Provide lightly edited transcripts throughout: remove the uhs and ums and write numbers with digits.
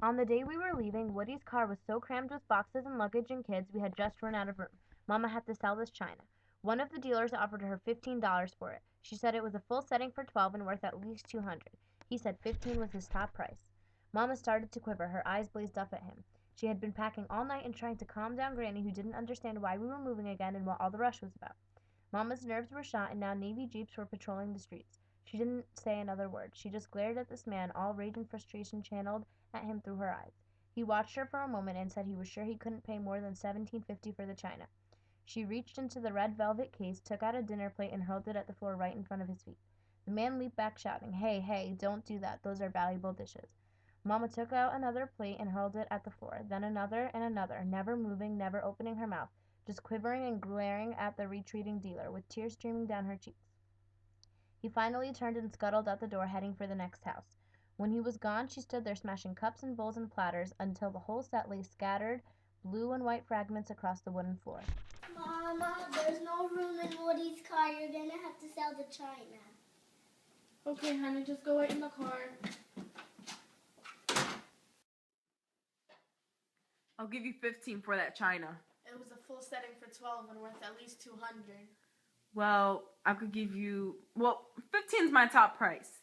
On the day we were leaving, Woody's car was so crammed with boxes and luggage and kids we had just run out of room. Mama had to sell this china. One of the dealers offered her $15 for it. She said it was a full setting for 12 and worth at least 200. He said 15 was his top price. Mama started to quiver. Her eyes blazed up at him. She had been packing all night and trying to calm down Granny, who didn't understand why we were moving again and what all the rush was about. Mama's nerves were shot, and now Navy jeeps were patrolling the streets. She didn't say another word. She just glared at this man, all rage and frustration channeled at him through her eyes. He watched her for a moment and said he was sure he couldn't pay more than $17.50 for the china. She reached into the red velvet case, took out a dinner plate, and hurled it at the floor right in front of his feet. The man leaped back, shouting, "Hey, hey, don't do that. Those are valuable dishes." Mama took out another plate and hurled it at the floor, then another and another, never moving, never opening her mouth, just quivering and glaring at the retreating dealer, with tears streaming down her cheeks. He finally turned and scuttled out the door, heading for the next house. When he was gone, she stood there smashing cups and bowls and platters until the whole set lay scattered, blue and white fragments across the wooden floor. Mama, there's no room in Woody's car. You're gonna have to sell the china. Okay, honey, just go wait in the car. I'll give you 15 for that china. It was a full setting for 12 and worth at least 200. Well, I could give you... Well, 15 is my top price.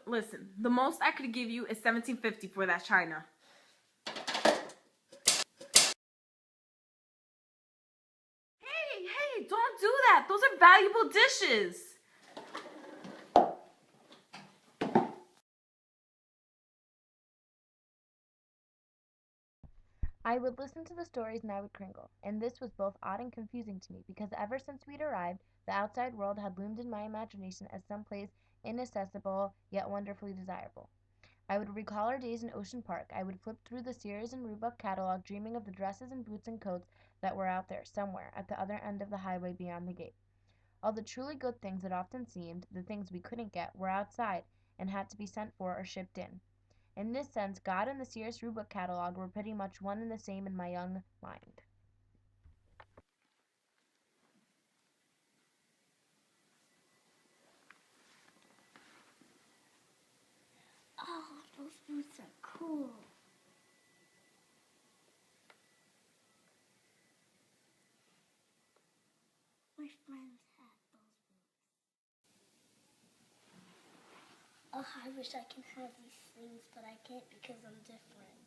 Listen, the most I could give you is $17.50 for that china. Hey, don't do that. Those are valuable dishes. I would listen to the stories and I would crinkle, and this was both odd and confusing to me, because ever since we'd arrived, the outside world had loomed in my imagination as some place inaccessible yet wonderfully desirable. I would recall our days in Ocean Park. I would flip through the Sears and Roebuck catalog, dreaming of the dresses and boots and coats that were out there, somewhere, at the other end of the highway beyond the gate. All the truly good things, it often seemed, the things we couldn't get, were outside, and had to be sent for or shipped in. In this sense, God and the Sears Roebuck catalog were pretty much one and the same in my young mind. Oh, those boots are cool. My friends had those boots. Oh, I wish I can have these things, but I can't because I'm different.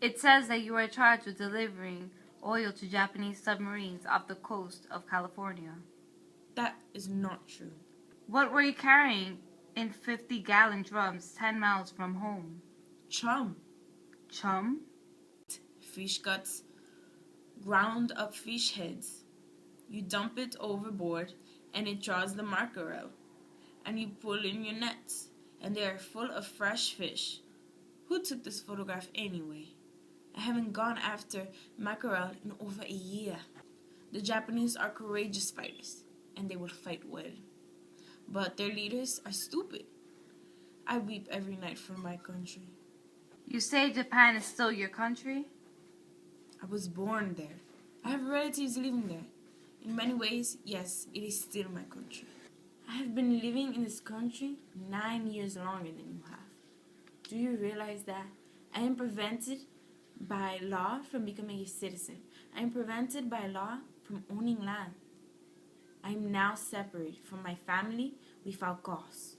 It says that you are charged with delivering oil to Japanese submarines off the coast of California. That is not true. What were you carrying in 50-gallon drums 10 miles from home? Chum. Chum? Fish guts. Ground up fish heads. You dump it overboard and it draws the mackerel. And you pull in your nets and they are full of fresh fish. Who took this photograph anyway? I haven't gone after mackerel in over a year. The Japanese are courageous fighters and they will fight well. But their leaders are stupid. I weep every night for my country. You say Japan is still your country? I was born there. I have relatives living there. In many ways, yes, it is still my country. I have been living in this country 9 years longer than you have. Do you realize that? I am prevented by law from becoming a citizen. I am prevented by law from owning land. I am now separated from my family without cause.